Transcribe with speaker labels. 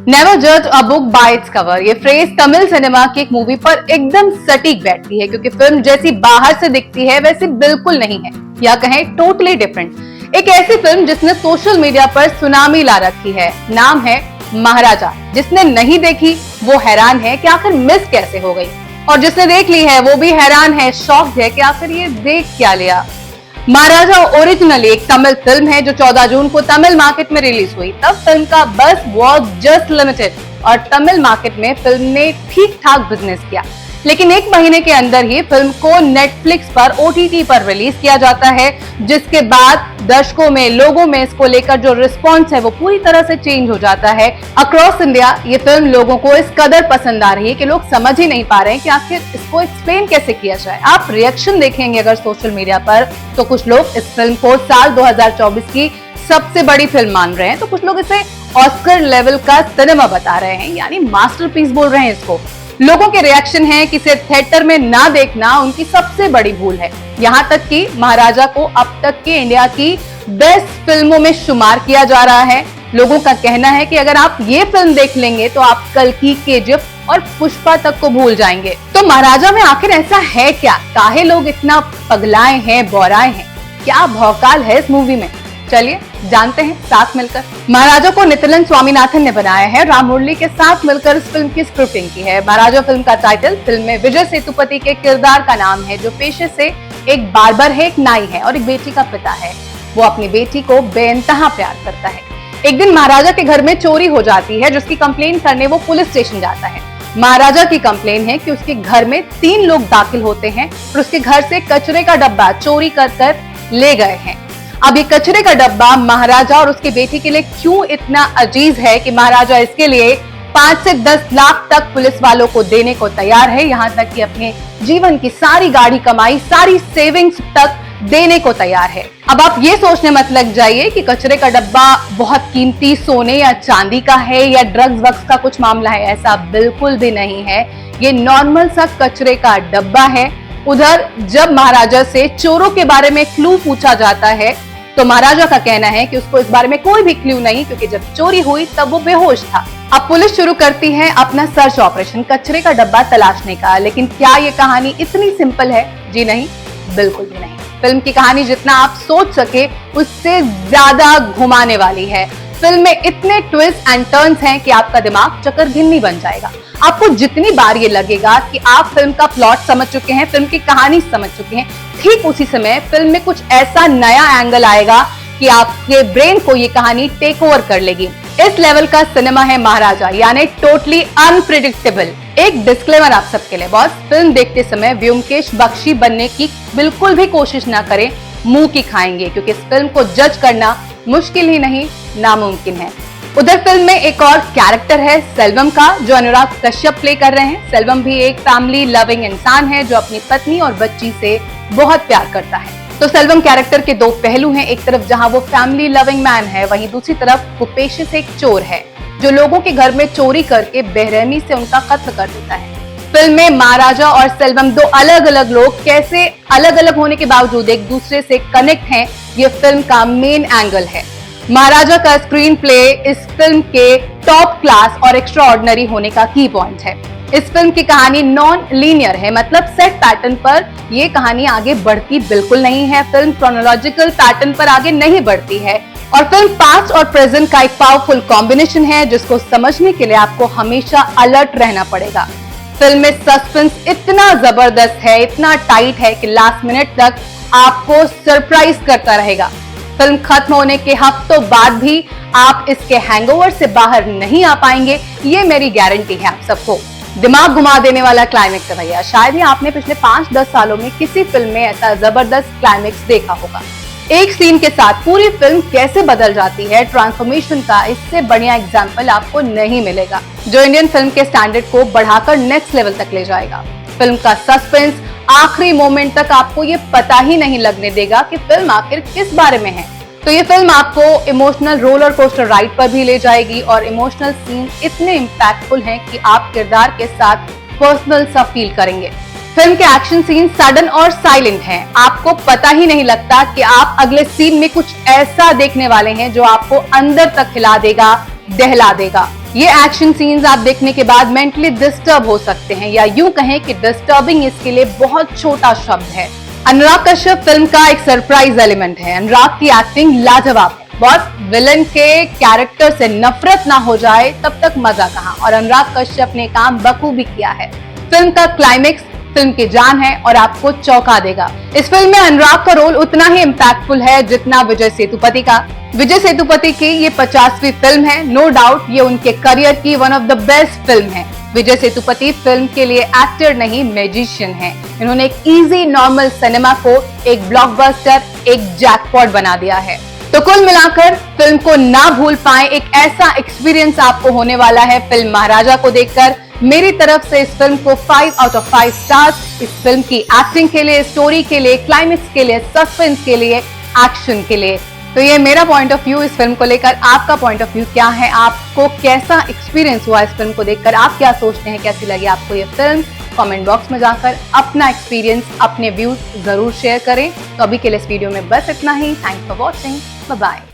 Speaker 1: Never जज a book by its cover, ये phrase Tamil cinema की एक मूवी पर एकदम सटीक बैठती है, क्योंकि फिल्म जैसी बाहर से दिखती है वैसी बिल्कुल नहीं है, या कहें टोटली डिफरेंट। एक ऐसी फिल्म जिसने सोशल मीडिया पर सुनामी ला रखी है। नाम है महाराजा। जिसने नहीं देखी वो हैरान है कि आखिर मिस कैसे हो गई, और जिसने देख ली है वो भी हैरान है, शॉक्ड है कि आखिर ये देख क्या लिया। महाराजा ओरिजिनली एक तमिल फिल्म है जो 14 जून को तमिल मार्केट में रिलीज हुई। तब फिल्म का बस वाज जस्ट लिमिटेड और तमिल मार्केट में फिल्म ने ठीक ठाक बिजनेस किया, लेकिन एक महीने के अंदर ही फिल्म को नेटफ्लिक्स पर ओटीटी पर रिलीज किया जाता है, जिसके बाद दर्शकों में, लोगों में इसको लेकर जो रिस्पॉन्स है वो पूरी तरह से चेंज हो जाता है। अक्रॉस इंडिया ये फिल्म लोगों को इस कदर पसंद आ रही है कि लोग समझ ही नहीं पा रहे हैं कि आखिर इसको एक्सप्लेन कैसे किया जाए। आप रिएक्शन देखेंगे अगर सोशल मीडिया पर, तो कुछ लोग इस फिल्म को साल 2024 की सबसे बड़ी फिल्म मान रहे हैं, तो कुछ लोग इसे ऑस्कर लेवल का सिनेमा बता रहे हैं, यानी मास्टरपीस बोल रहे हैं इसको। लोगों के रिएक्शन है कि इसे थिएटर में ना देखना उनकी सबसे बड़ी भूल है। यहाँ तक कि महाराजा को अब तक के इंडिया की बेस्ट फिल्मों में शुमार किया जा रहा है। लोगों का कहना है कि अगर आप ये फिल्म देख लेंगे तो आप कल्कि, केजीएफ और पुष्पा तक को भूल जाएंगे। तो महाराजा में आखिर ऐसा है क्या? काहे लोग इतना पगलाए हैं, बौराए हैं? क्या भौकाल है इस मूवी में? चलिए जानते हैं साथ मिलकर। महाराजा को नितिन स्वामीनाथन ने बनाया है। राम मुरली के साथ मिलकर इस फिल्म की स्क्रिप्टिंग की है। महाराजा फिल्म का टाइटल फिल्म में विजय सेतुपति के किरदार का नाम है, जो पेशे से एक बार्बर है, एक नाई है और एक बेटी का पिता है। वो अपनी बेटी को बेइंतहा प्यार करता है। एक दिन महाराजा के घर में चोरी हो जाती है, जिसकी कंप्लेन करने वो पुलिस स्टेशन जाता है। महाराजा की कंप्लेन है कि उसके घर में 3 लोग दाखिल होते हैं और उसके घर से कचरे का डब्बा चोरी कर ले गए हैं। अब ये कचरे का डब्बा महाराजा और उसकी बेटी के लिए क्यों इतना अजीज है कि महाराजा इसके लिए 5 से 10 लाख तक पुलिस वालों को देने को तैयार है, यहाँ तक कि अपने जीवन की सारी गाड़ी कमाई, सारी सेविंग्स तक देने को तैयार है। अब आप ये सोचने मत लग जाइए कि कचरे का डब्बा बहुत कीमती सोने या चांदी का है या ड्रग्स वग्स का कुछ मामला है। ऐसा बिल्कुल भी नहीं है। ये नॉर्मल सा कचरे का डब्बा है। उधर जब महाराजा से चोरों के बारे में क्लू पूछा जाता है तो महाराजा का कहना है कि उसको इस बारे में कोई भी क्लू नहीं, क्योंकि जब चोरी हुई तब वो बेहोश था। अब पुलिस शुरू करती है अपना सर्च ऑपरेशन कचरे का डब्बा तलाशने का। लेकिन क्या ये कहानी इतनी सिंपल है? जी नहीं, बिल्कुल भी नहीं। फिल्म की कहानी जितना आप सोच सके उससे ज्यादा घुमाने वाली है। फिल्म में इतने ट्विस्ट एंड टर्न्स हैं कि आपका दिमाग चक्करघिन्नी बन जाएगा। आपको जितनी बार ये लगेगा कि आप फिल्म का प्लॉट समझ चुके हैं, फिल्म की कहानी समझ चुके हैं, ठीक उसी समय फिल्म में कुछ ऐसा नया एंगल आएगा कि आपके ब्रेन को ये कहानी टेक ओवर कर लेगी। इस लेवल का सिनेमा है महाराजा, यानी टोटली अनप्रिडिक्टेबल। एक डिस्क्लेमर आप सबके लिए बॉस, फिल्म देखते समय व्योमकेश बख्शी बनने की बिल्कुल भी कोशिश ना करें, मुंह की खाएंगे, क्योंकि इस फिल्म को जज करना मुश्किल ही नहीं, नामुमकिन है। उधर फिल्म में एक और कैरेक्टर है सेल्वम का, जो अनुराग कश्यप प्ले कर रहे हैं। सेल्वम भी एक फैमिली लविंग इंसान है जो अपनी पत्नी और बच्ची से बहुत प्यार करता है। तो सेल्वम कैरेक्टर के 2 पहलू हैं। एक तरफ जहां वो फैमिली लविंग मैन है, वहीं दूसरी तरफ वो पेशे से एक चोर है जो लोगों के घर में चोरी करके बेरहमी से उनका कत्ल कर देता है। फिल्म में महाराजा और सेल्वम 2 अलग अलग लोग कैसे अलग अलग होने के बावजूद एक दूसरे से कनेक्ट हैं, ये फिल्म का मेन एंगल है। महाराजा का स्क्रीन प्ले इस फिल्म के टॉप क्लास और एक्स्ट्राऑर्डिनरी होने का की पॉइंट है। इस फिल्म की कहानी नॉन लीनियर है, मतलब सेट पैटर्न पर ये कहानी आगे बढ़ती बिल्कुल नहीं है। फिल्म क्रोनोलॉजिकल पैटर्न पर आगे नहीं बढ़ती है और फिल्म पास्ट और प्रेजेंट का एक पावरफुल कॉम्बिनेशन है, जिसको समझने के लिए आपको हमेशा अलर्ट रहना पड़ेगा। फिल्म में सस्पेंस इतना जबरदस्त है, इतना टाइट है कि लास्ट मिनट तक आपको सरप्राइज करता रहेगा। फिल्म खत्म होने के हफ्तों बाद भी आप इसके हैंगओवर से बाहर नहीं आ पाएंगे, ये मेरी गारंटी है आप सबको। दिमाग घुमा देने वाला क्लाइमेक्स है भैया। शायद ही आपने पिछले 5-10 सालों में किसी फिल्म में ऐसा जबरदस्त क्लाइमेक्स देखा होगा। एक सीन के साथ पूरी फिल्म कैसे बदल जाती है, ट्रांसफॉर्मेशन का इससे बढ़िया एग्जाम्पल आपको नहीं मिलेगा, जो इंडियन फिल्म के स्टैंडर्ड को बढ़ाकर नेक्स्ट लेवल तक ले जाएगा। फिल्म का सस्पेंस आखिरी मोमेंट तक आपको ये पता ही नहीं लगने देगा कि फिल्म आखिर किस बारे में है। तो ये फिल्म आपको इमोशनल रोलर कोस्टर राइड पर भी ले जाएगी और इमोशनल सीन इतने इम्पैक्टफुल हैं कि आप किरदार के साथ पर्सनल सा फील करेंगे। फिल्म के एक्शन सीन सडन और साइलेंट हैं। आपको पता ही नहीं लगता कि आप अगले सीन में कुछ ऐसा देखने वाले हैं जो आपको अंदर तक हिला देगा, दहला देगा। ये एक्शन सीन्स आप देखने के बाद मेंटली डिस्टर्ब हो सकते हैं, या यूं कहें कि डिस्टर्बिंग इसके लिए बहुत छोटा शब्द है। अनुराग कश्यप फिल्म का एक सरप्राइज एलिमेंट है। अनुराग की एक्टिंग लाजवाब है। बस विलन के कैरेक्टर से नफरत ना हो जाए तब तक मजा कहां, और अनुराग कश्यप ने काम बखूबी किया है। फिल्म का क्लाइमेक्स फिल्म की जान है और आपको चौंका देगा। इस फिल्म में अनुराग का रोल उतना ही इम्पैक्टफुल है जितना विजय सेतुपति का। विजय सेतुपति की ये 50वीं फिल्म है। नो डाउट ये उनके करियर की one of the best film है। विजय सेतुपति फिल्म के लिए एक्टर नहीं, मैजिशियन है। इन्होंने एक इजी नॉर्मल सिनेमा को एक ब्लॉकबस्टर, एक जैकपॉट बना दिया है। तो कुल मिलाकर फिल्म को ना भूल पाए एक ऐसा एक्सपीरियंस आपको होने वाला है फिल्म महाराजा को देखकर। मेरी तरफ से इस फिल्म को 5 आउट ऑफ 5 स्टार्स। इस फिल्म की एक्टिंग के लिए, स्टोरी के लिए, क्लाइमेक्स के लिए, सस्पेंस के लिए, एक्शन के लिए। तो ये मेरा पॉइंट ऑफ व्यू इस फिल्म को लेकर। आपका पॉइंट ऑफ व्यू क्या है? आपको कैसा एक्सपीरियंस हुआ इस फिल्म को देखकर? आप क्या सोचते हैं, कैसी लगी आपको ये फिल्म? कमेंट बॉक्स में जाकर अपना एक्सपीरियंस, अपने व्यूज जरूर शेयर करें। तो अभी के लिए इस वीडियो में बस इतना ही। Thanks for watching. Bye bye.